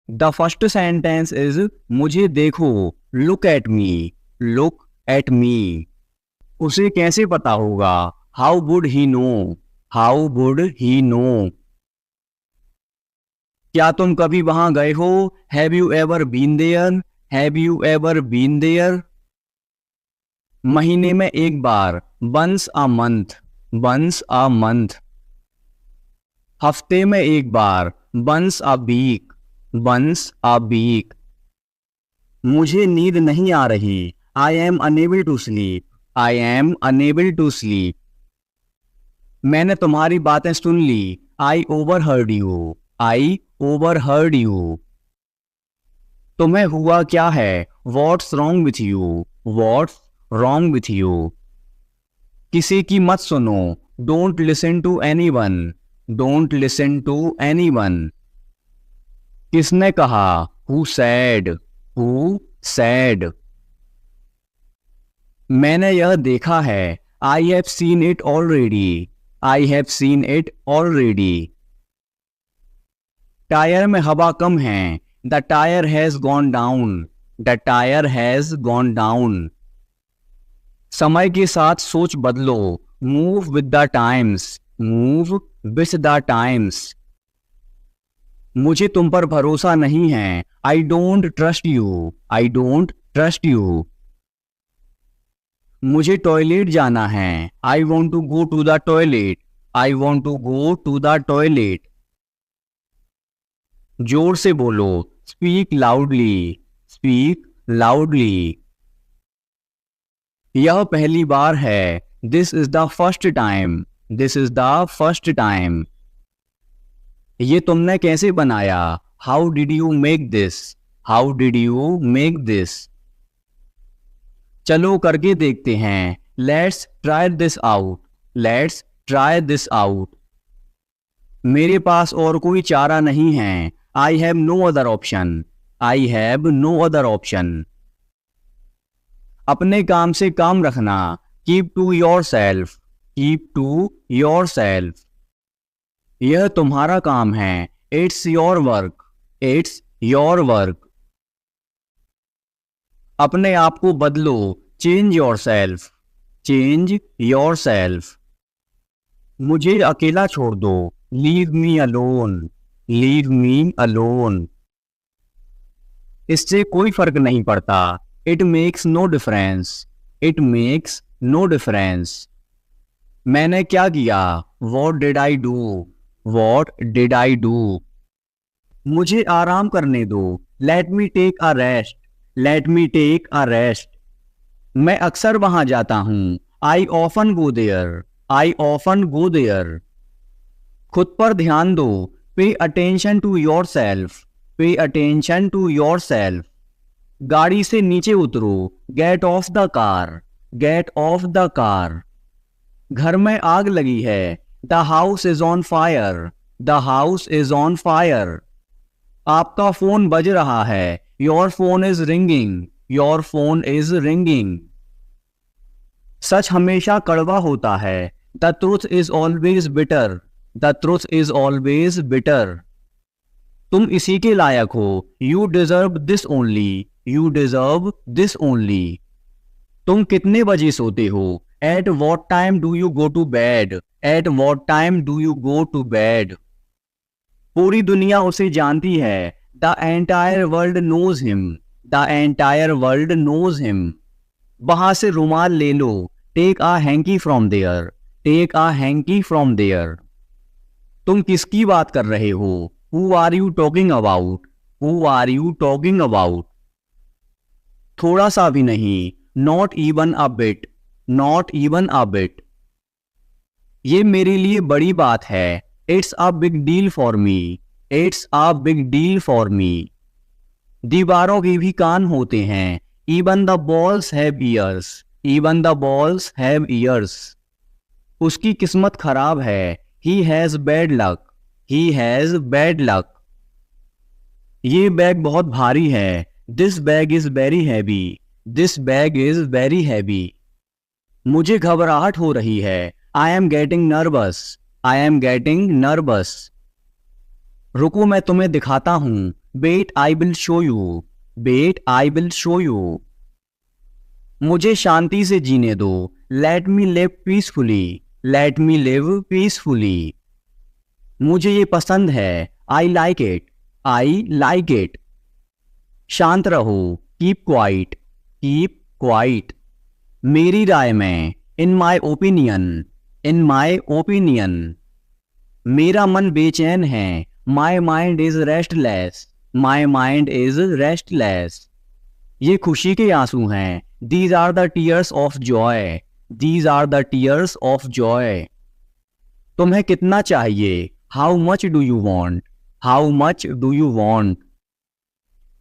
The first sentence is मुझे देखो, look at me, look at me. उसे कैसे पता होगा, how would he know, how would he know. क्या तुम कभी वहां गए हो, have you ever been there, have you ever been there. महीने में एक बार, once a month, once a month. हफ्ते में एक बार, once a week, once a week. मुझे नींद नहीं आ रही, I am unable to sleep, I am unable to sleep. मैंने तुम्हारी बातें सुन ली, I overheard you, I overheard you. तुम्हें हुआ क्या है, what's wrong with you, what's wrong with you. किसी की मत सुनो, don't listen to anyone, don't listen to anyone. किसने कहा, हु सैड, हु सैड। मैंने यह देखा है, I have seen it already, I have seen it already. Tyre में हवा कम है, the tyre has gone down, the tyre has gone down. समय के साथ सोच बदलो, move with the times, move with the times. मुझे तुम पर भरोसा नहीं है, I don't trust you, I don't trust you. मुझे टॉयलेट जाना है, I want to go to the toilet, I want to go to the toilet. जोर से बोलो, स्पीक लाउडली, स्पीक लाउडली। यह पहली बार है, this is the first time, this is the first time. ये तुमने कैसे बनाया, how did you make this, how did you make this. चलो करके देखते हैं, let's try this out, let's try this out. मेरे पास और कोई चारा नहीं है, I have no other option, I have no other option. अपने काम से काम रखना, keep to yourself, keep to your self. यह तुम्हारा काम है, it's your work, it's your work. अपने आप को बदलो, change yourself, change yourself. मुझे अकेला छोड़ दो, leave me alone, leave me alone. इससे कोई फर्क नहीं पड़ता, it makes no difference, it makes no difference. मैंने क्या किया, what did I do, what did I do. मुझे आराम करने दो, let me take a rest, let me take a rest. मैं अक्सर वहां जाता हूं, I often go there, I often go there. खुद पर ध्यान दो, pay attention to yourself, pay attention to yourself. गाड़ी से नीचे उतरो, get off the car, get off the car. घर में आग लगी है, the house is on fire, the house is on fire. आपका फोन बज रहा है, your phone is ringing, your phone is ringing. सच हमेशा कड़वा होता है, the truth is always bitter, the truth is always bitter. तुम इसी के लायक हो, you deserve this only, you deserve this only. तुम कितने बजे सोते हो, at what time do you go to bed, at what time do you go to bed. पूरी दुनिया उसे जानती है, the entire world knows him, the entire world knows him. वहां से रुमाल ले लो, take a hanky from there, take a hanky from there. तुम किसकी बात कर रहे हो, who are you talking about, who are you talking about. थोड़ा सा भी नहीं, not even a bit, not even a bit. ये मेरे लिए बड़ी बात है, it's a big deal for me, it's a big deal for me. दीवारों के भी कान होते हैं, even the walls have ears, even the walls have ears. उसकी किस्मत खराब है, ही has bad luck, he has bad luck. ये बैग बहुत भारी है, this bag is very heavy, this bag is very heavy. मुझे घबराहट हो रही है, I am getting nervous, I am getting nervous. रुको मैं तुम्हें दिखाता हूँ, wait I will show you, wait I will show you. मुझे शांति से जीने दो, let me live peacefully, let me live peacefully. मुझे ये पसंद है, I like it, I like it. शांत रहो, कीप क्वाइट, कीप क्वाइट। मेरी राय में, इन my opinion, in my opinion. मेरा मन बेचैन है, my mind is restless, my mind is restless. ये खुशी के आंसू हैं, these are the tears of joy, these are the tears of joy. तुम्हें कितना चाहिए, how much do you want, how much do you want.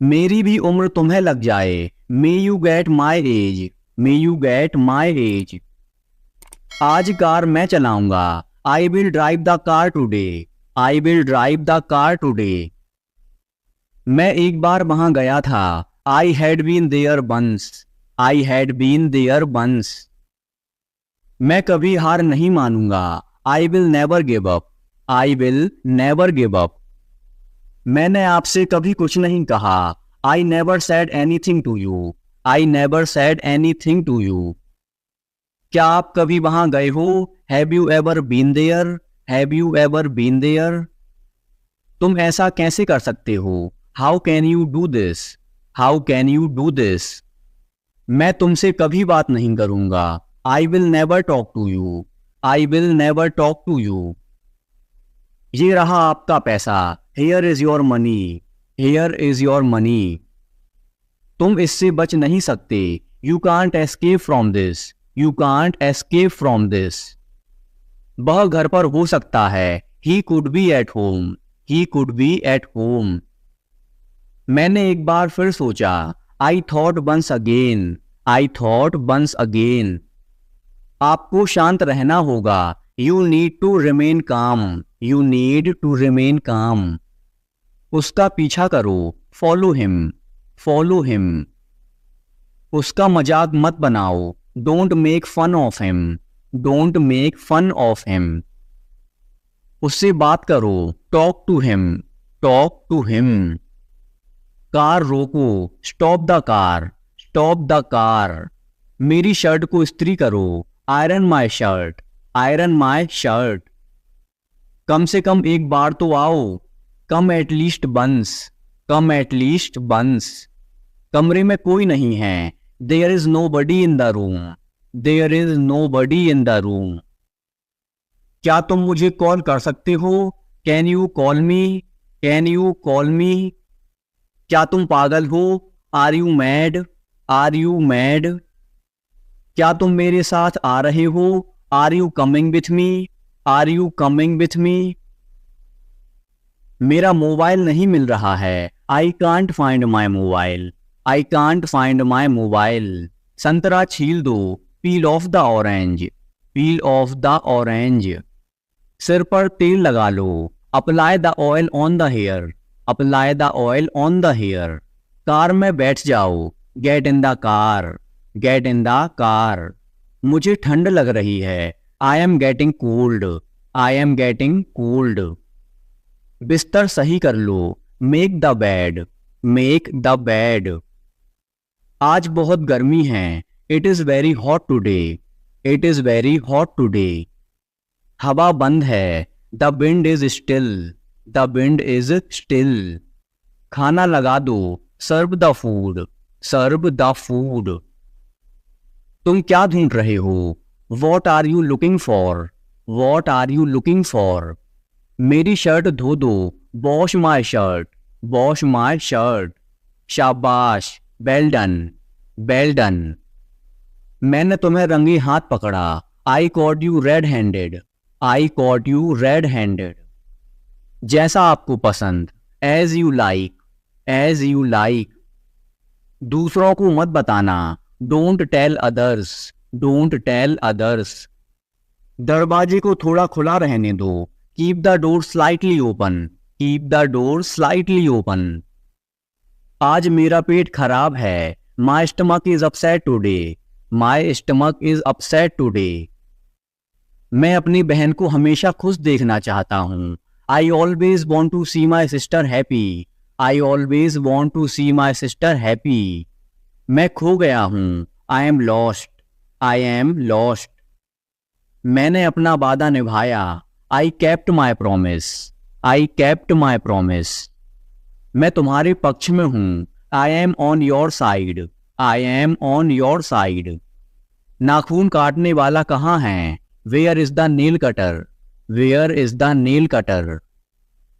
मेरी भी उम्र तुम्हें लग जाए, may you get my age, may you get my age. आज कार मैं चलाऊंगा, I will drive the car today, I will drive the car today. मैं एक बार वहां गया था, I had been there once, I had been there once. मैं कभी हार नहीं मानूंगा, I will never give up, I will never give up. मैंने आपसे कभी कुछ नहीं कहा, I never said anything to you, I never said anything to you. क्या आप कभी वहां गए हो, have you ever been there, have you ever been there. तुम ऐसा कैसे कर सकते हो, how can you do this, how can you do this. मैं तुमसे कभी बात नहीं करूंगा, I will never talk to you, I will never talk to you. ये रहा आपका पैसा, here is your money, here is your money. तुम इससे बच नहीं सकते, you can't escape from this, you can't escape from this. वह घर पर हो सकता है, he could be at home, he could be at home. मैंने एक बार फिर सोचा, I thought once again, I thought once again. आपको शांत रहना होगा, you need to remain calm, you need to remain calm. उसका पीछा करो, फॉलो हिम, फॉलो हिम। उसका मजाक मत बनाओ, don't make fun of him, don't make fun of him. उससे बात करो, talk to him, talk to him. Car रोको, stop the car, stop the car. मेरी शर्ट को इस्त्री करो, iron my shirt, iron my shirt. कम से कम एक बार तो आओ, come at least once, come at least once. कमरे में कोई नहीं है, there is nobody in the room, there is nobody in the room. क्या तुम मुझे कॉल कर सकते हो, can you call me, can you call me. क्या तुम पागल हो, are you mad, are you mad. क्या तुम मेरे साथ आ रहे हो, are you coming with me, are you coming with me. मेरा मोबाइल नहीं मिल रहा है, I can't find my mobile, I can't find my mobile. संतरा छील दो, peel off the orange, peel off the orange. सिर पर तेल लगा लो, apply the oil on the hair, apply the oil on the hair. Car में बैठ जाओ, get in the car, get in the car. मुझे ठंड लग रही है, I am getting cold, I am getting cold. बिस्तर सही कर लो, make the bed, make the bed. आज बहुत गर्मी है, it is very hot today, it is very hot today. हवा बंद है, the wind is still, the wind is still. खाना लगा दो, serve the food, serve the food. तुम क्या ढूंढ रहे हो, what are you looking for, what are you looking for. मेरी शर्ट धो दो, wash my shirt, wash my shirt. शाबाश, वेल डन, वेल डन। मैंने तुम्हें रंगे हाथ पकड़ा, I caught you red handed, I caught you red handed. जैसा आपको पसंद, as you like, as you like. दूसरों को मत बताना, don't tell others, don't tell others. दरवाजे को थोड़ा खुला रहने दो, keep the door slightly open, keep the door slightly open. आज मेरा पेट खराब है, my stomach is upset today, my stomach is upset today. मैं अपनी बहन को हमेशा खुश देखना चाहता हूँ, I always want to see my sister happy. I always want to see my sister happy. मैं खो गया हूँ. I am lost. I am lost. मैंने अपना वादा निभाया. I kept my promise. I kept my promise. मैं तुम्हारे पक्ष में हूँ. I am on your side. I am on your side. नाखून काटने वाला कहाँ है? Where is the nail cutter? Where is the nail cutter?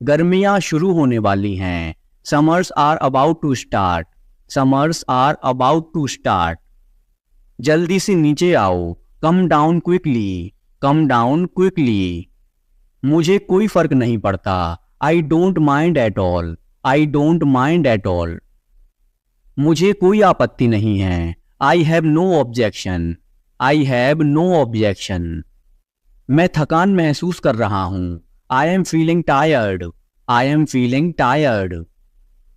गर्मियाँ शुरू होने वाली हैं. Summers are about to start. Summers are about to start. जल्दी से नीचे आओ. Come down quickly. Come down quickly. मुझे कोई फर्क नहीं पड़ता. I don't mind at all. I don't mind at all. मुझे कोई आपत्ति नहीं है. I have no objection. I have no objection. मैं थकान महसूस कर रहा हूँ. I am feeling tired. I am feeling tired.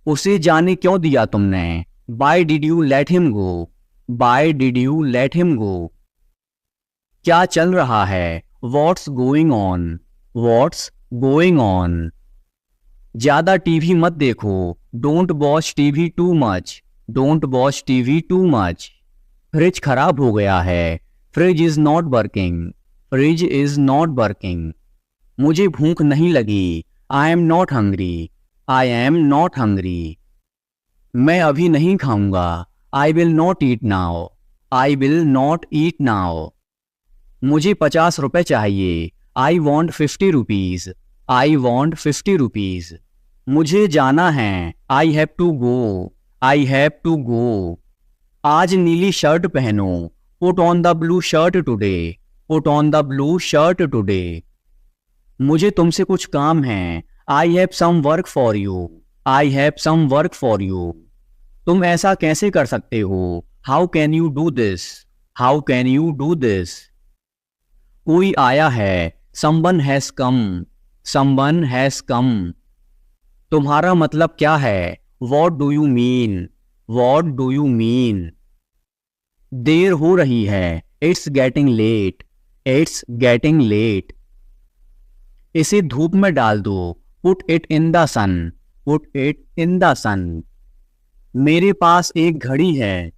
उसे जाने क्यों दिया तुमने? Why did you let him go? Why did you let him go? क्या चल रहा है? What's going on? What's going on? ज्यादा टीवी मत देखो. Don't watch TV too much. Don't watch TV too much. Fridge खराब हो गया है. Fridge is not working. Fridge is not working. मुझे भूख नहीं लगी. I am not hungry. I am not hungry. मैं अभी नहीं खाऊंगा. I will not eat now. I will not eat now. मुझे 50 रुपए चाहिए. I want 50 rupees. I want 50 rupees. मुझे जाना है. I have to go. I have to go. आज नीली शर्ट पहनो. Put on the blue shirt today. Put on the blue shirt today. मुझे तुमसे कुछ काम है. I have some work for you. I have some work for you. तुम ऐसा कैसे कर सकते हो? How can you do this? How can you do this? कोई आया है. Someone has come. Someone has come. तुम्हारा मतलब क्या है? What do you mean? What do you mean? देर हो रही है. It's getting late. It's getting late. इसे धूप में डाल दो. Put it in the sun. Put it in the sun. मेरे पास एक घड़ी है.